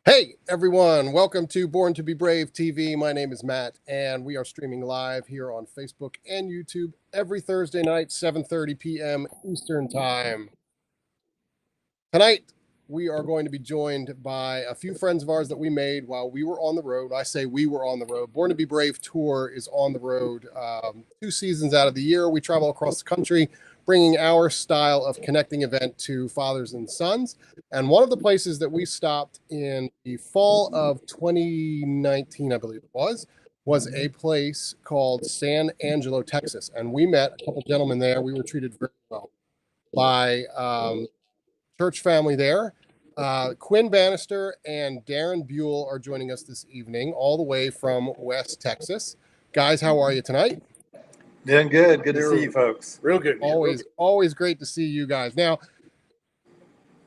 Hey everyone, welcome to Born to Be Brave TV. My name is Matt, and we are streaming live here on Facebook and YouTube every Thursday night, 7:30 p.m. Eastern Time. Tonight, we are going to be joined by a few friends of ours that we made while we were on the road. I say we were on the road. Born to Be Brave tour is on the road 2 seasons out of the year. We travel across the country, bringing our style of connecting event to fathers and sons. And one of the places that we stopped in the fall of 2019, I believe it was a place called San Angelo, Texas. And we met a couple gentlemen there. We were treated very well by church family there. Quinn Bannister and Darren Buell are joining us this evening, all the way from West Texas. Guys, how are you tonight? Doing good. Good to see you folks. Real good. Always great to see you guys. Now,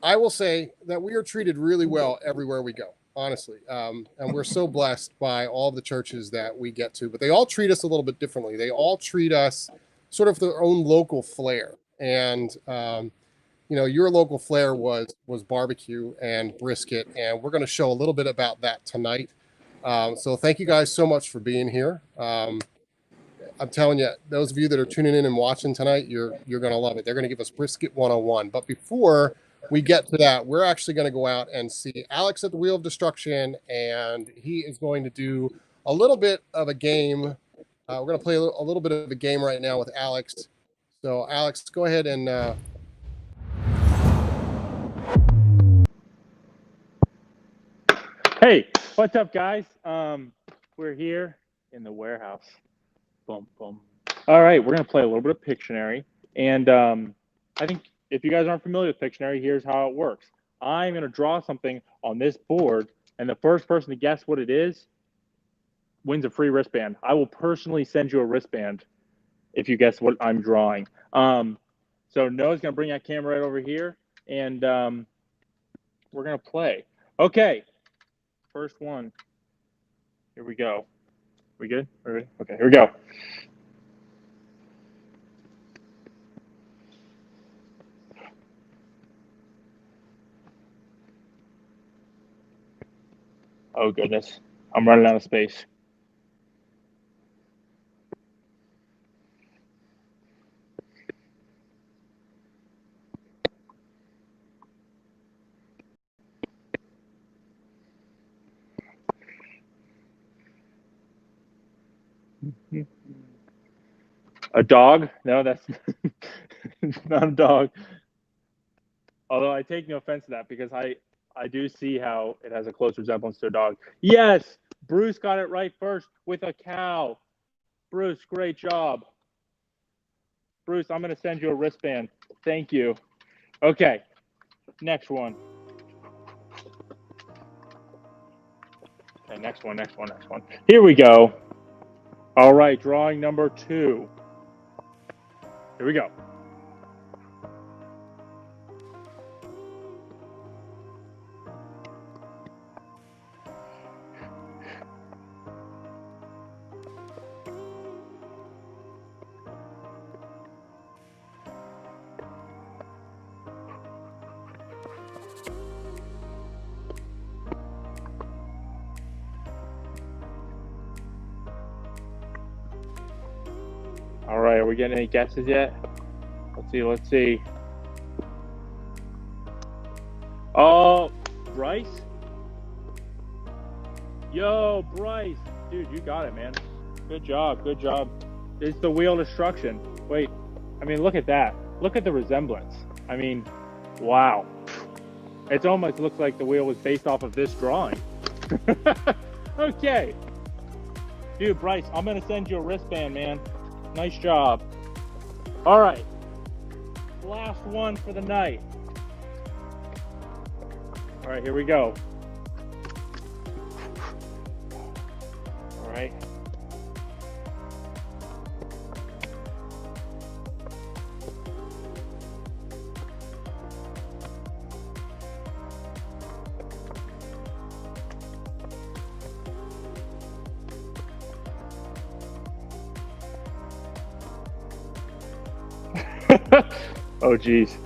I will say that we are treated really well everywhere we go, honestly. And we're so blessed by all the churches that we get to, but they all treat us a little bit differently. They all treat us sort of their own local flair. And, your local flair was barbecue and brisket, and we're going to show a little bit about that tonight. So thank you guys so much for being here. I'm telling you, those of you that are tuning in and watching tonight, you're going to love it. They're going to give us Brisket 101. But before we get to that, we're actually going to go out and see Alex at the Wheel of Destruction, and he is going to do a little bit of a game. We're going to play a little bit of a game right now with Alex. So, Alex, go ahead and... Hey, what's up, guys? We're here in the warehouse. Boom, boom. All right, we're going to play a little bit of Pictionary. And I think if you guys aren't familiar with Pictionary, here's how it works. I'm going to draw something on this board, and the first person to guess what it is wins a free wristband. I will personally send you a wristband if you guess what I'm drawing. So Noah's going to bring that camera right over here, and we're going to play. Okay. First one. Here we go. We good? Okay, here we go. Oh, goodness. I'm running out of space. A dog? No, that's not a dog. Although I take no offense to that because I do see how it has a close resemblance to a dog. Yes, Bruce got it right first with a cow. Bruce, great job. Bruce, I'm going to send you a wristband. Thank you. Okay, next one. Okay, next one. Here we go. All right, drawing number 2. Here we go. All right, are we getting any guesses yet? Let's see. Oh, Bryce? Yo, Bryce. Dude, you got it, man. Good job. It's the Wheel of Destruction. Wait, I mean, look at that. Look at the resemblance. I mean, wow. It almost looks like the wheel was based off of this drawing. Okay. Dude, Bryce, I'm going to send you a wristband, man. Nice job. All right. Last one for the night. All right, here we go. All right. Oh, geez.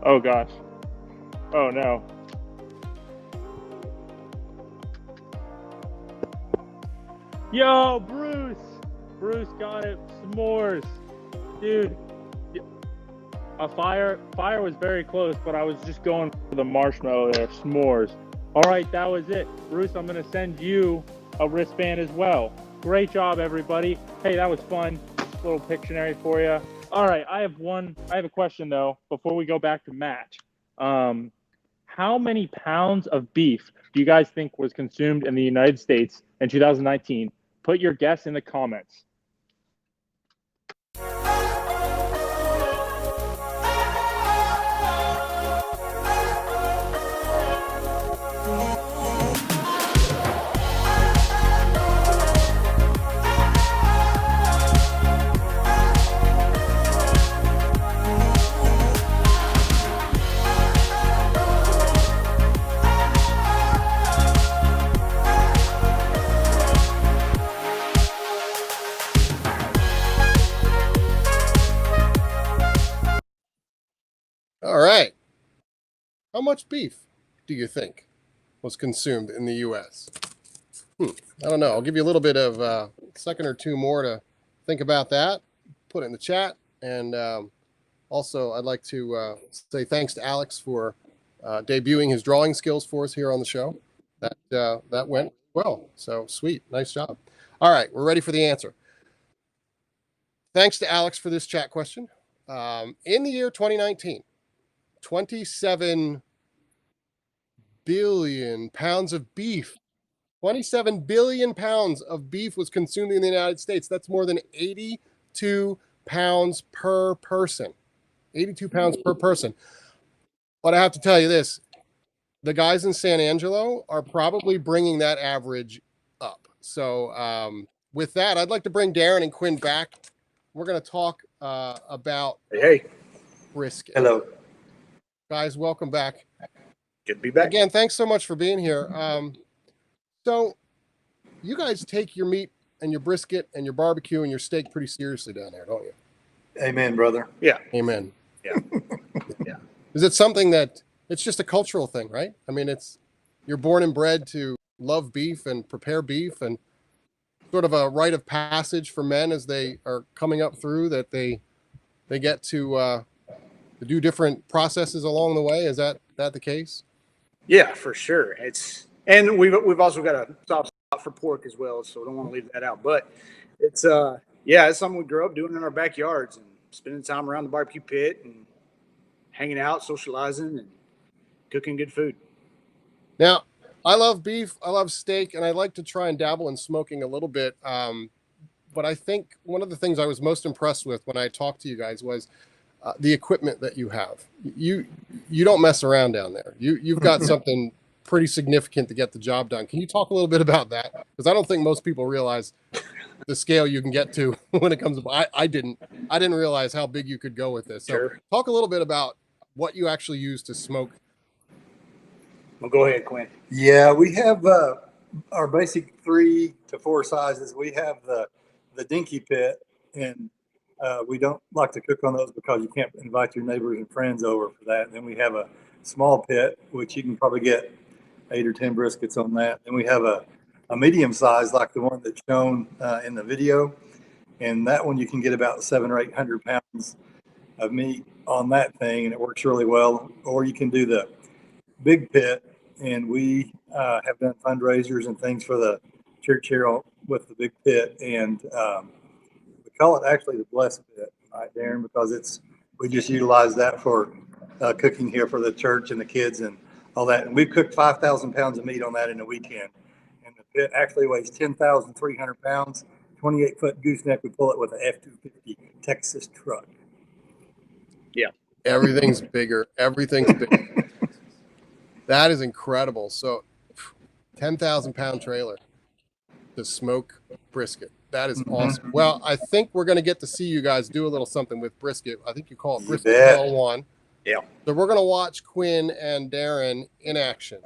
Oh gosh. Oh no. Yo, Bruce! Bruce got it. S'mores. Dude. A fire was very close, but I was just going for the marshmallow there. S'mores. All right, that was it. Bruce, I'm going to send you a wristband as well. Great job, everybody. Hey, that was fun. Just a little Pictionary for you. All right, I have a question, though, before we go back to Matt. How many pounds of beef do you guys think was consumed in the United States in 2019? Put your guess in the comments. All right. How much beef do you think was consumed in the U.S.? I don't know. I'll give you a little bit of a second or two more to think about that. Put it in the chat. And also, I'd like to say thanks to Alex for debuting his drawing skills for us here on the show. That went well. So sweet. Nice job. All right. We're ready for the answer. Thanks to Alex for this chat question. In the year 2019, 27 billion pounds of beef. 27 billion pounds of beef was consumed in the United States. That's more than 82 pounds per person. 82 pounds per person. But I have to tell you this, the guys in San Angelo are probably bringing that average up. So with that, I'd like to bring Darren and Quinn back. We're going to talk about brisket. Hello. Guys, welcome back. Good to be back. Again, thanks so much for being here. So you guys take your meat and your brisket and your barbecue and your steak pretty seriously down there, don't you? Amen, brother. Yeah. Amen. Yeah. Yeah. Is it something that it's just a cultural thing, right? I mean, you're born and bred to love beef and prepare beef, and sort of a rite of passage for men as they are coming up through that they get to do different processes along the way. Is that the case? Yeah, for sure. And we've also got a soft spot for pork as well, so I don't want to leave that out. But it's it's something we grew up doing in our backyards and spending time around the barbecue pit and hanging out, socializing, and cooking good food. Now, I love beef, I love steak, and I like to try and dabble in smoking a little bit. But I think one of the things I was most impressed with when I talked to you guys was the equipment that you have. You don't mess around down there. You've got something pretty significant to get the job done. Can you talk a little bit about that? Because I don't think most people realize the scale you can get to when it comes to. I didn't realize how big you could go with this. So Sure. Talk a little bit about what you actually use to smoke. Well, go ahead, Quinn. Yeah, we have our basic 3 to 4 sizes. We have the dinky pit, and we don't like to cook on those because you can't invite your neighbors and friends over for that. And then we have a small pit, which you can probably get 8 or 10 briskets on that. Then we have a medium size, like the one that's shown in the video. And that one you can get about 700 or 800 pounds of meat on that thing, and it works really well. Or you can do the big pit, and we have done fundraisers and things for the church here with the big pit. And we call it actually the blessed pit, right, Darren? Because we just utilize that for cooking here for the church and the kids and all that. And we've cooked 5,000 pounds of meat on that in a weekend. And the pit actually weighs 10,300 pounds, 28-foot gooseneck. We pull it with an F-250 Texas truck. Yeah. Everything's bigger. Everything's bigger. That is incredible. So 10,000 pound trailer to smoke brisket. That is awesome. Well, I think we're going to get to see you guys do a little something with brisket. I think you call it Brisket 101. Yeah. So we're going to watch Quinn and Darren in action.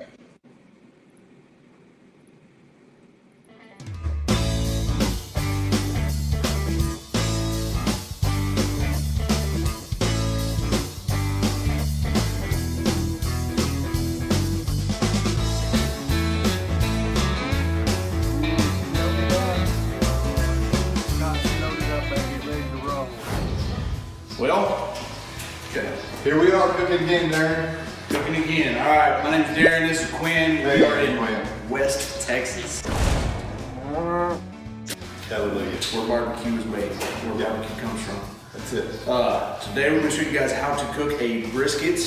Here we are cooking again, Darren. Cooking again. All right, my name's Darren. This is Quinn. Hey, We are in Quinn. West Texas, Hallelujah. where barbecue is made, where barbecue comes from. That's it. Today we're gonna show you guys how to cook a brisket.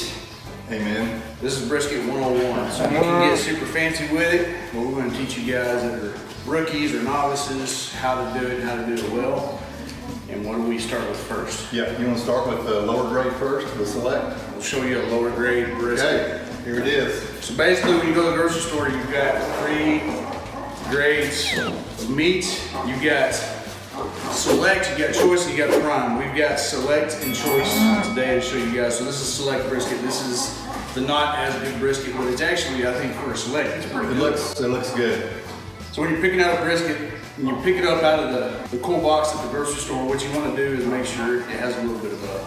Amen. This is brisket 101, so you can get super fancy with it, but we're gonna teach you guys that are rookies or novices how to do it and how to do it well. And what do we start with first? Yeah, you want to start with the lower grade first, the select? We'll show you a lower grade brisket. Okay, here it is. So basically, when you go to the grocery store, you've got 3 grades of meat. You've got select, you got choice, and you got prime. We've got select and choice today to show you guys. So this is select brisket. This is the not as good brisket, but it's actually, I think, for a select, it's pretty good. It looks good. So when you're picking out a brisket, when you pick it up out of the cool box at the grocery store, what you want to do is make sure it has a little bit of a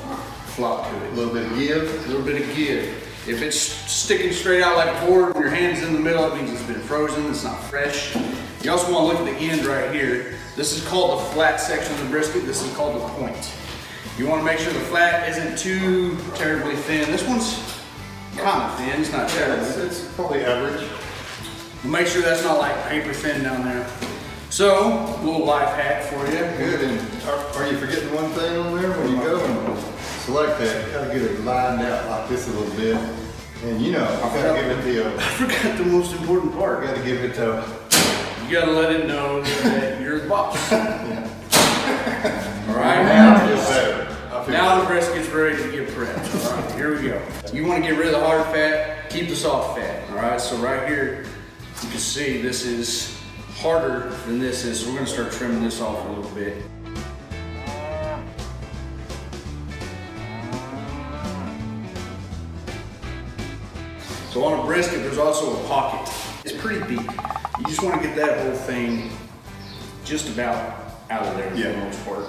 flop to A it. little bit of give. A little bit of give. If it's sticking straight out like a board and your hand's in the middle, it means it's been frozen, it's not fresh. You also want to look at the end right here. This is called the flat section of the brisket. This is called the point. You want to make sure the flat isn't too terribly thin. This one's kind of thin, it's not terrible. It's probably average. Make sure that's not like paper thin down there. So, a little life hack for you. Good, and are you forgetting one thing on there? When you go and select that, you gotta get it lined out like this a little bit. And you know, you gotta give it the, I forgot the most important part. you gotta give it to, You gotta let it know that you're the boss. Alright? now I feel better. I feel Now the brisket's ready to get prepped. Alright, here we go. You wanna get rid of the hard fat, keep the soft fat. Alright, so right here, you can see this is harder than this is, so we're gonna start trimming this off a little bit. So on a brisket, there's also a pocket. It's pretty deep. You just wanna get that whole thing just about out of there for the most part.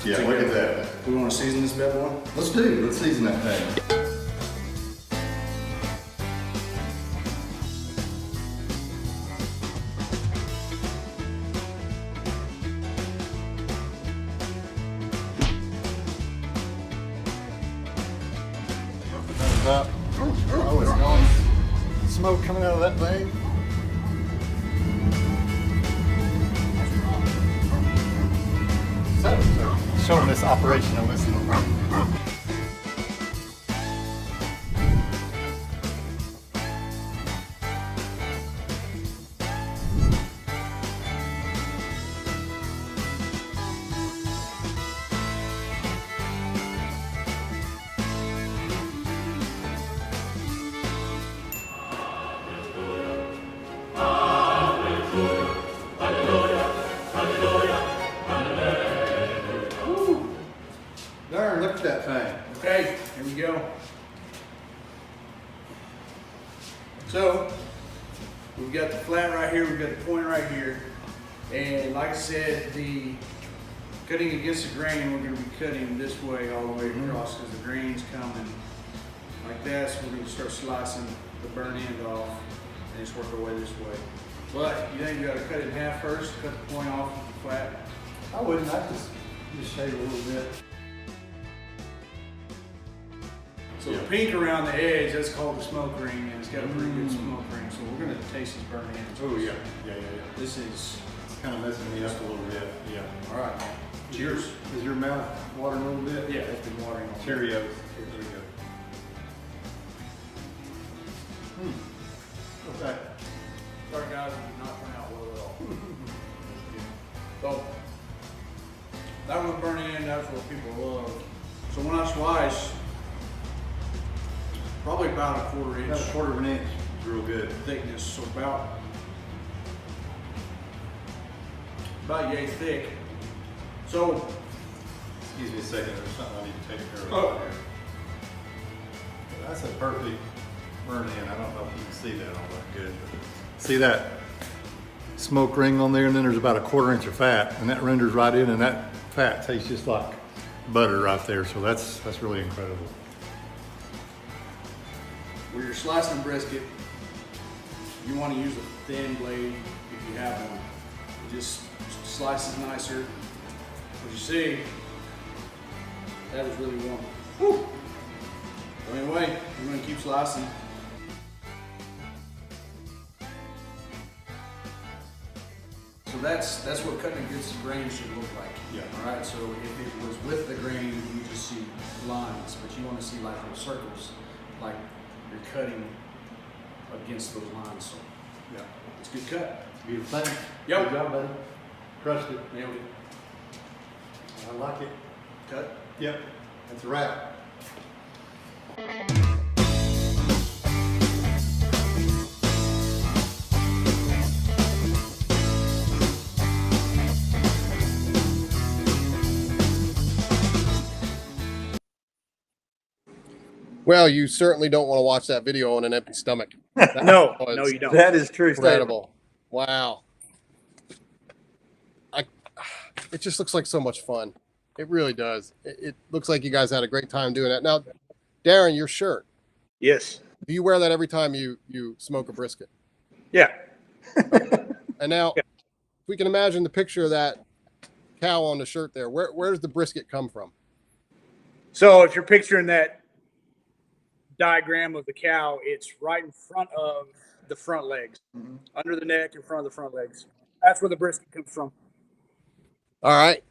Yeah, look at that. We wanna season this bad boy? Let's season that thing. Up. Oh, it's gone. Smoke coming out of that thing. So showing this operation on this one. Darn, look at that thing. Okay, here we go. So, we've got the flat right here, we've got the point right here. And like I said, the cutting against the grain, we're gonna be cutting this way all the way across because the grain's coming like that. So we're gonna start slicing the burn end off and just work our way this way. But you think you gotta cut it in half first, cut the point off with the flat? I wouldn't, I just shave a little bit. So the pink around the edge, that's called the smoke ring, and it's got a pretty good smoke ring. So we're gonna taste these burn ends. Oh yeah. This is, It's kind of messing me up a little bit. Yeah. all right, cheers. Is your mouth watering a little bit? Yeah, it's been watering on. Cheerios. Here we go. Okay. Sorry guys, it did not turn out well at all. So, that one burn end, that's what people love. So when I slice, probably about a quarter inch About a quarter of an inch is real good. thickness, so about yay thick. So, Excuse me a second, there's something I need to take care of Oh. out here. That's a perfect burn in. I don't know if you can see that all that good. But see that smoke ring on there, and then there's about a quarter inch of fat, and that renders right in, and that fat tastes just like butter right there. So that's really incredible. where you're slicing brisket, you want to use a thin blade if you have one. It just slices nicer. As you see, that is really warm. Woo! So anyway, we're going to keep slicing. So that's what cutting a good grain should look like. Yeah. All right. So if it was with the grain, you just see lines, but you want to see like little circles, like you're cutting against those lines. So Yeah. it's a good cut. Beautiful thing. Yep. Good job, buddy. Crushed it. Nailed it. I like it. Cut. Yep. That's a wrap. Well, you certainly don't want to watch that video on an empty stomach. No, was no, you don't. That is true. Incredible. Wow. It just looks like so much fun. It really does. It looks like you guys had a great time doing that. Now, Darren, your shirt, Yes. do you wear that every time you smoke a brisket? Yeah. And now, Yeah. we can imagine the picture of that cow on the shirt there. Where does the brisket come from? So if you're picturing that diagram of the cow, it's right in front of the front legs, under the neck, in front of the front legs. That's where the brisket comes from. All right.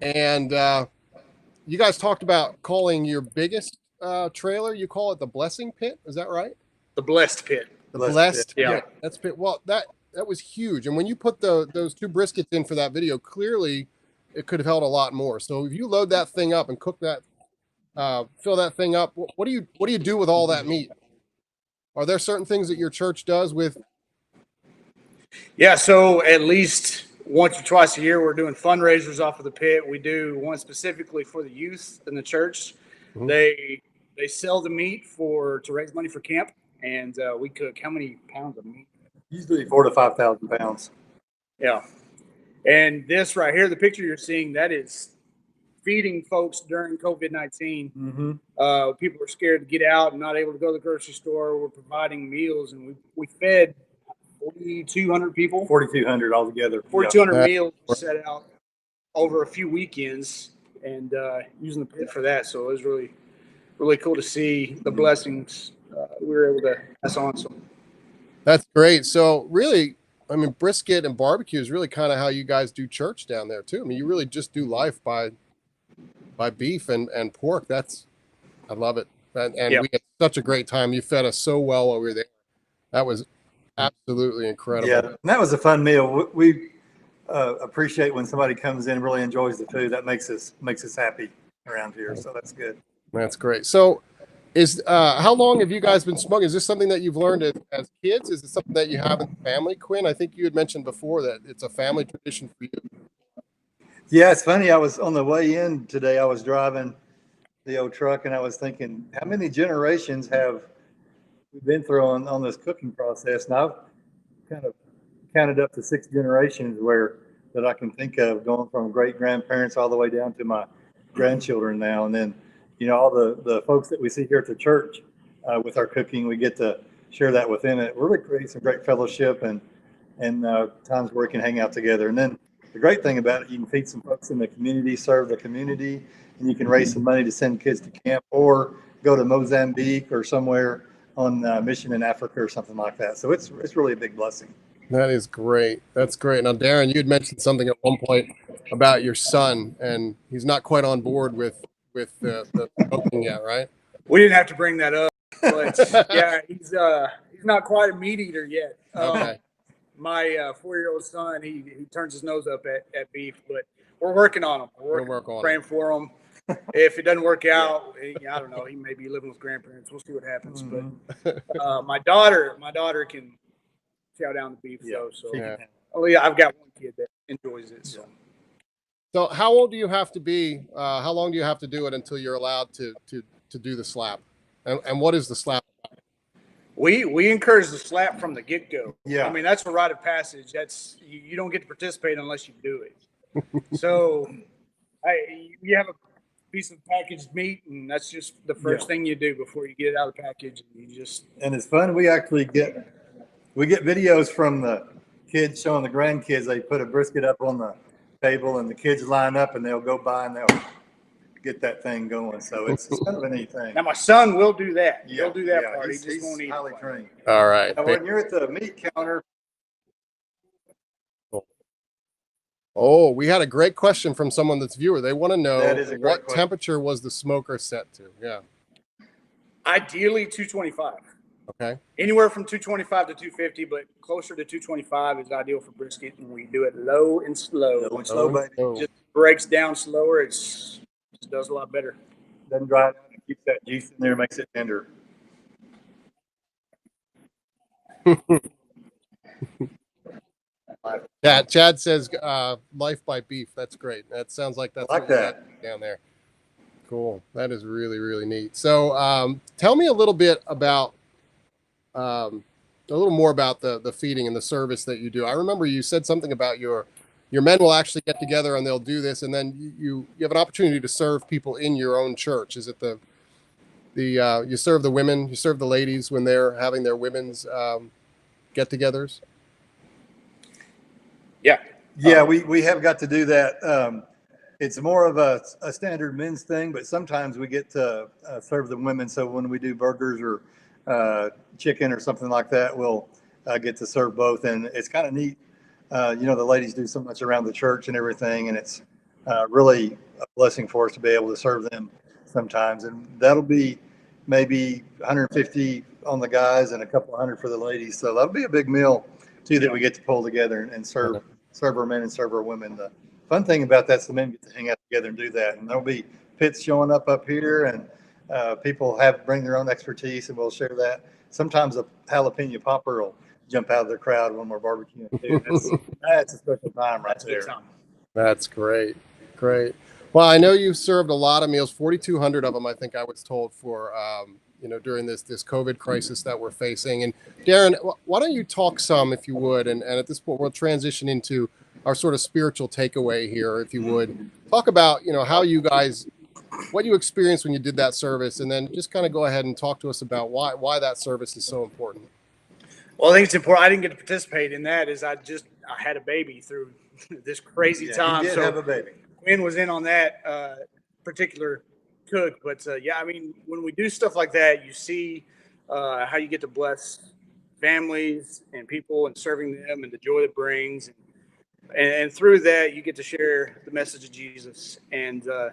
And you guys talked about calling your biggest trailer, you call it the Blessing Pit. Is that right? The blessed pit. The Blessed Pit. Yeah. That's pit. Well, that was huge. And when you put those two briskets in for that video, clearly it could have held a lot more. So if you load that thing up and cook that, fill that thing up, what do you do with all that meat? Are there certain things that your church does with? Yeah. So at least once or twice a year, we're doing fundraisers off of the pit. We do one specifically for the youth in the church. Mhm. They sell the meat to raise money for camp, and we cook how many pounds of meat? Usually 4,000 to 5,000 pounds. Yeah. And this right here, the picture you're seeing, that is feeding folks during COVID-19. Mm-hmm. People are scared to get out and not able to go to the grocery store. We're providing meals, and we fed 4,200 people. 4,200 altogether. 4,200 Yeah. meals set out over a few weekends, and using the pit for that. So it was really, really cool to see the blessings we were able to pass on. So That's great. So really, I mean, brisket and barbecue is really kind of how you guys do church down there too. I mean, you really just do life by beef and pork. I love it. And Yep. we had such a great time. You fed us so well while we were there. That was absolutely incredible. Yeah, and that was a fun meal. We appreciate when somebody comes in and really enjoys the food. That makes us happy around here. So that's good. That's great. So how long have you guys been smoking? Is this something that you've learned as kids? Is it something that you have in the family, Quinn? I think you had mentioned before that it's a family tradition for you. Yeah, it's funny. I was on the way in today. I was driving the old truck, and I was thinking, how many generations have we been through on this cooking process? And I've kind of counted up to 6 generations that I can think of, going from great grandparents all the way down to my grandchildren now. And then, all the folks that we see here at the church with our cooking, we get to share that with them. It really creates some great fellowship and times where we can hang out together. And then the great thing about it, you can feed some folks in the community, serve the community, and you can raise some money to send kids to camp or go to Mozambique or somewhere on mission in Africa or something like that. So it's really a big blessing. That is great. That's great. Now, Darren, you had mentioned something at one point about your son, and he's not quite on board with the smoking yet, right? we didn't have to bring that up, but yeah, he's not quite a meat eater yet. Okay. My 4-year-old son, he turns his nose up at beef, but we're working on him. We'll work on praying for him. If it doesn't work out, I don't know. He may be living with grandparents. We'll see what happens. But my daughter can chow down the beef though. So Yeah. I've got one kid that enjoys it. So how old do you have to be? How long do you have to do it until you're allowed to do the slap? And what is the slap? We encourage the slap from the get go. Yeah. I mean, that's a rite of passage. That's you don't get to participate unless you do it. So you have a piece of packaged meat, and that's just the first thing you do before you get it out of the package. And it's fun. We actually get videos from the kids showing the grandkids. They put a brisket up on the table, and the kids line up, and they'll go by and they'll get that thing going. So it's kind of a neat thing. Now my son will do that. Yeah, He'll do that yeah, part. He he's just won't eat. highly trained. All right. Now, when you're at the meat counter, Oh, we had a great question from someone that's viewer. They want to know That is a great what question. temperature was the smoker set to? Yeah. Ideally 225. Okay. Anywhere from 225 to 250, but closer to 225 is ideal for brisket, and we do it low and slow. low and slow, baby. Oh, Just breaks down slower. It just does a lot better. Doesn't dry it out. It keeps that juice in there, makes it tender. Chad says life by beef. That's great. That sounds like that's I like what you that. got down there. Cool. That is really, really neat. So tell me a little bit about a little more about the feeding and the service that you do. I remember you said something about your men will actually get together and they'll do this, and then you have an opportunity to serve people in your own church. Is it the you serve the women, you serve the ladies when they're having their women's get-togethers? Yeah. Yeah, we have got to do that. It's more of a standard men's thing, but sometimes we get to serve the women. So when we do burgers or chicken or something like that, we'll get to serve both. And it's kind of neat. The ladies do so much around the church and everything, and it's really a blessing for us to be able to serve them sometimes. And that'll be maybe 150 on the guys and a couple hundred for the ladies. So that'll be a big meal too that we get to pull together and serve our men and serve our women. The fun thing about that's the men get to hang out together and do that. And there'll be pits showing up here, and people bring their own expertise, and we'll share that. Sometimes a jalapeno popper will jump out of the crowd when we're barbecuing too. That's a special time right there. That's great. Great. Well, I know you've served a lot of meals, 4,200 of them, I think I was told, for during this COVID crisis that we're facing. And Darren, why don't you talk some, if you would, and at this point we'll transition into our sort of spiritual takeaway here, if you would. Talk about, how you guys, what you experienced when you did that service, and then just kind of go ahead and talk to us about why that service is so important. Well, I think it's important. I didn't get to participate in that, as I had a baby through this crazy time. He did have a baby. Quinn was in on that particular cook, but when we do stuff like that, you see how you get to bless families and people and serving them and the joy it brings, and through that you get to share the message of Jesus. And I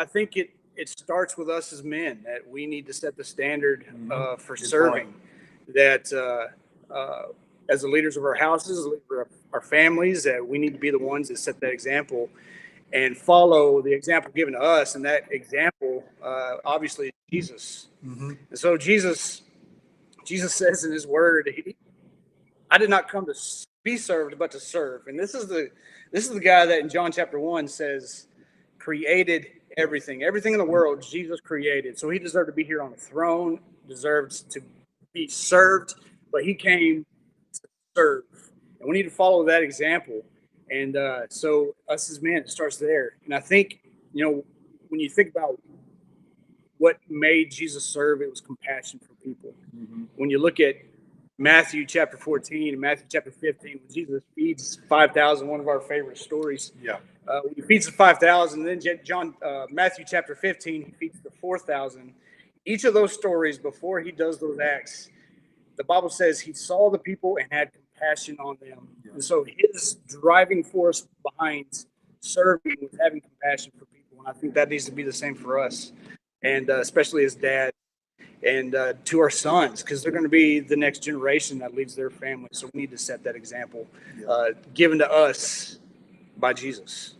think it starts with us as men, that we need to set the standard for serving. That as the leaders of our houses, of our families, that we need to be the ones that set that example and follow the example given to us. And that example, obviously, is Jesus. Mm-hmm. And so Jesus says in his word, I did not come to be served, but to serve. And this is the guy that in John chapter 1 says created everything in the world. Jesus created. So he deserved to be here on the throne, deserved to be served, but he came to serve. And we need to follow that example. And so us as men, it starts there. And I think, when you think about what made Jesus serve, it was compassion for people. Mm-hmm. When you look at Matthew chapter 14 and Matthew chapter 15, when Jesus feeds 5,000, one of our favorite stories. Yeah. When he feeds the 5,000, then Matthew chapter 15, he feeds the 4,000. Each of those stories, before he does those acts, the Bible says he saw the people and had compassion on them. Yeah. And so his driving force behind serving was having compassion for people. And I think that needs to be the same for us, and especially as dads, and to our sons, because they're going to be the next generation that leads their family. So we need to set that example given to us by Jesus.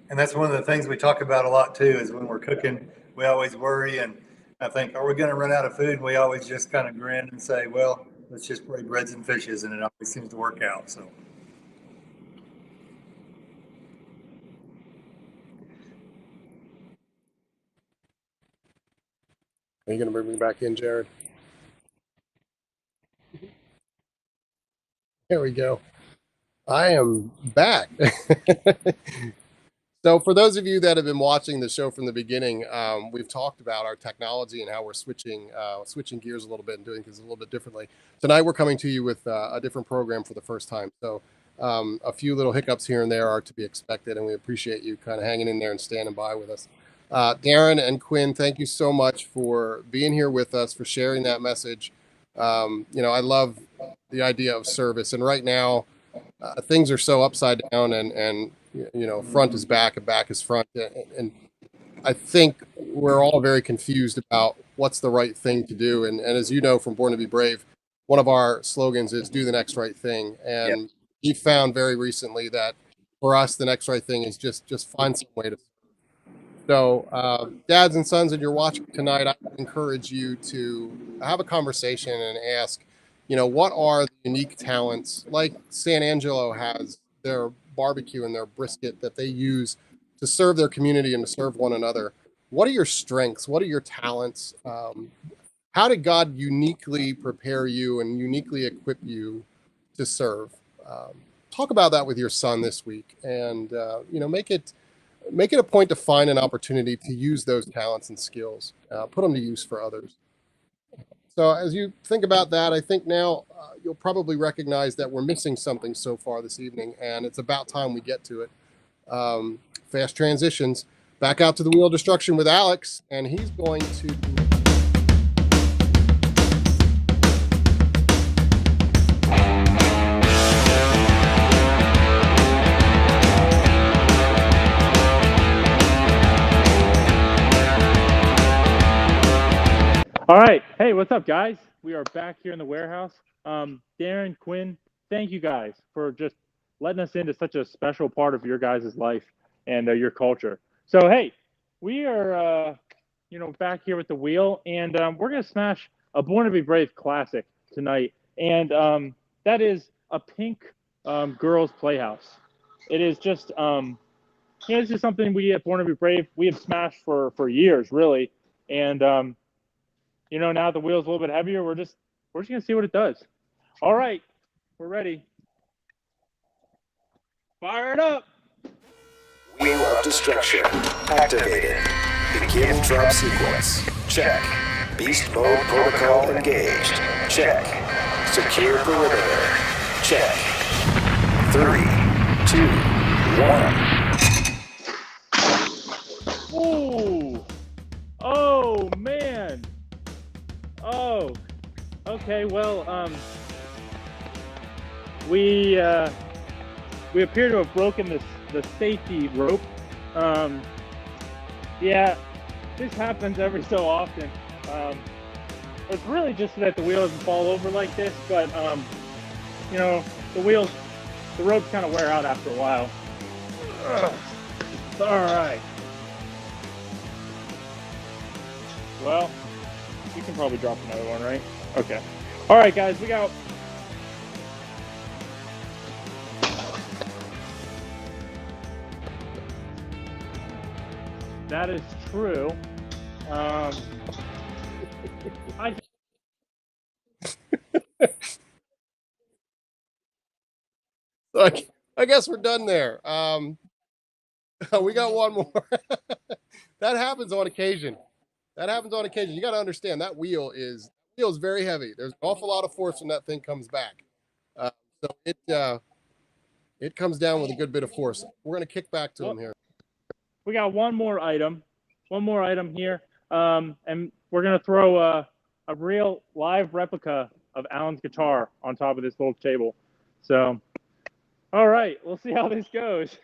And that's one of the things we talk about a lot too, is when we're cooking, we always worry, and I think, are we going to run out of food? And we always just kind of grin and say, well, let's just pray breads and fishes, and it always seems to work out. So. Are you going to bring me back in, Jared? There we go. I am back. So for those of you that have been watching the show from the beginning, we've talked about our technology and how we're switching gears a little bit and doing things a little bit differently. Tonight we're coming to you with a different program for the first time. So A few little hiccups here and there are to be expected, and we appreciate you kind of hanging in there and standing by with us. Darren and Quinn, thank you so much for being here with us, for sharing that message. I love the idea of service, and right now things are so upside down, and front is back and back is front, and I think we're all very confused about what's the right thing to do. And as you know from Born to Be Brave, one of our slogans is do the next right thing. And we found very recently that for us, the next right thing is just find some way to. So, dads and sons, and you're watching tonight, I would encourage you to have a conversation and ask, what are the unique talents like San Angelo has their barbecue and their brisket that they use to serve their community and to serve one another? What are your strengths? What are your talents? How did God uniquely prepare you and uniquely equip you to serve? Talk about that with your son this week, and make it a point to find an opportunity to use those talents and skills, put them to use for others. So as you think about that, I think now you'll probably recognize that we're missing something so far this evening, and it's about time we get to it. Fast transitions. Back out to the wheel of destruction with Alex, and he's going to... All right. Hey, what's up, guys? We are back here in the warehouse. Darren, Quinn, thank you guys for just letting us into such a special part of your guys' life and your culture. So, hey, we are, back here with the wheel, and we're going to smash a Born to Be Brave classic tonight. And that is a pink girls' playhouse. It is just, it's just something we at Born to Be Brave, we have smashed for years, really. And, now the wheel's a little bit heavier. We're just gonna see what it does. All right, we're ready. Fire it up. Wheel of destruction activated. Begin drop sequence. Check. Beast mode protocol engaged. Check. Secure perimeter. Check. 3, 2, 1. Ooh. Oh man. Oh. Okay. Well, we appear to have broken the safety rope. Yeah, this happens every so often. It's really just so that the wheel doesn't fall over like this, but the ropes kind of wear out after a while. All right. Well, you can probably drop another one, right? Okay. All right, guys, we got... That is true. I guess we're done there. We got one more. That happens on occasion. You got to understand that wheel is very heavy. There's an awful lot of force when that thing comes back. So it comes down with a good bit of force. We're going to kick back to him here. We got one more item here, and we're going to throw a real live replica of Alan's guitar on top of this little table. So, all right, we'll see how this goes.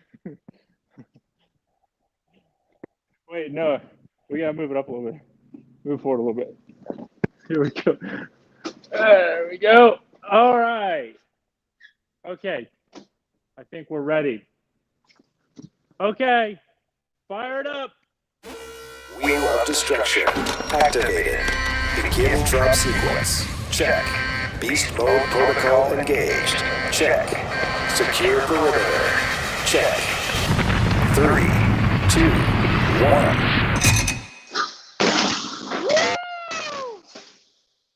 Wait, no, we got to move it up a little bit. Move forward a little bit. Here we go. There we go. All right. Okay. I think we're ready. Okay. Fire it up. Wheel of destruction activated. Begin drop sequence. Check. Beast mode protocol engaged. Check. Secure perimeter. Check. 3, 2, 1.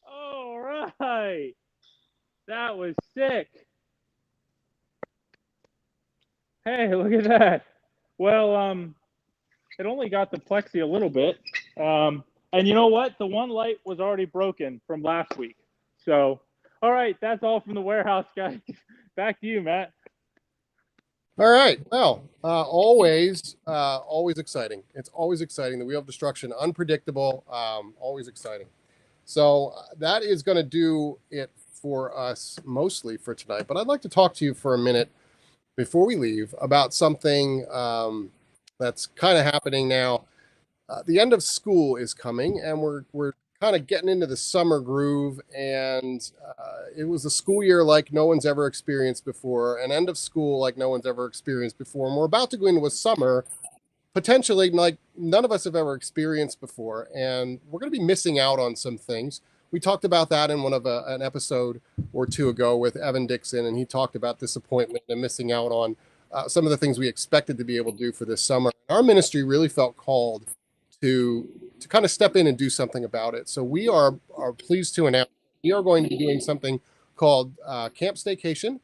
All right. That was sick. Hey, look at that. Well, it only got the plexi a little bit. And you know what? The one light was already broken from last week. So, all right, that's all from the warehouse, guys. Back to you, Matt. All right. Well, always exciting. It's always exciting. The Wheel of Destruction, unpredictable, always exciting. So that is going to do it for us mostly for tonight. But I'd like to talk to you for a minute before we leave about something that's kind of happening now. The end of school is coming, and we're kind of getting into the summer groove. And it was a school year like no one's ever experienced before, an end of school like no one's ever experienced before. And we're about to go into a summer potentially like none of us have ever experienced before, and we're going to be missing out on some things. We talked about that in one of an episode or two ago with Evan Dixon, and he talked about disappointment and missing out on some of the things we expected to be able to do for this summer. Our ministry really felt called to kind of step in and do something about it. So we are pleased to announce we are going to be doing something called Camp Staycation.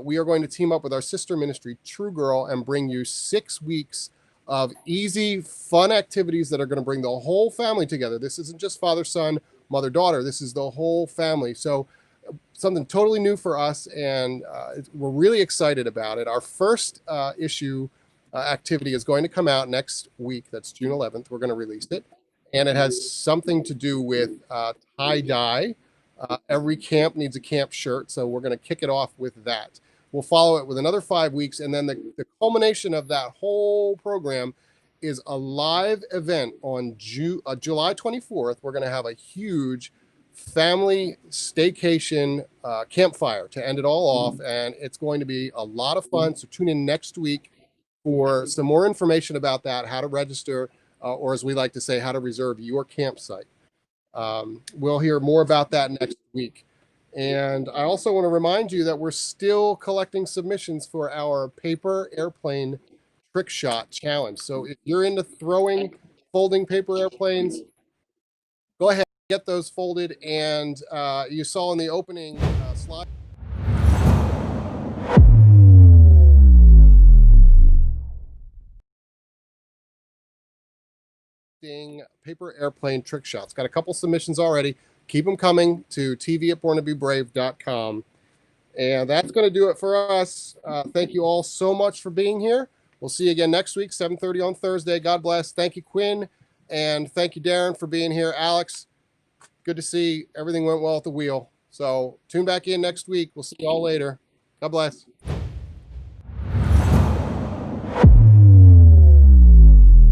We are going to team up with our sister ministry, True Girl, and bring you 6 weeks of easy, fun activities that are going to bring the whole family together. This isn't just father, son, mother, daughter. This is the whole family. So something totally new for us, and we're really excited about it. Our first issue activity is going to come out next week. That's June 11th. We're going to release it. And it has something to do with tie-dye. Every camp needs a camp shirt, so we're going to kick it off with that. We'll follow it with another 5 weeks, and then the culmination of that whole program is a live event on July 24th. We're going to have a huge family staycation campfire to end it all off, and it's going to be a lot of fun. So tune in next week for some more information about that, how to register, or as we like to say, how to reserve your campsite. We'll hear more about that next week. And I also want to remind you that we're still collecting submissions for our paper airplane trick shot challenge. So if you're into folding paper airplanes, go ahead, get those folded. And you saw in the opening slide. Paper airplane trick shots. Got a couple submissions already. Keep them coming to tv@borntobebrave.com. And that's going to do it for us. Thank you all so much for being here. We'll see you again next week, 7:30 on Thursday. God bless. Thank you, Quinn. And thank you, Darren, for being here. Alex, good to see everything went well at the wheel. So tune back in next week. We'll see you all later. God bless.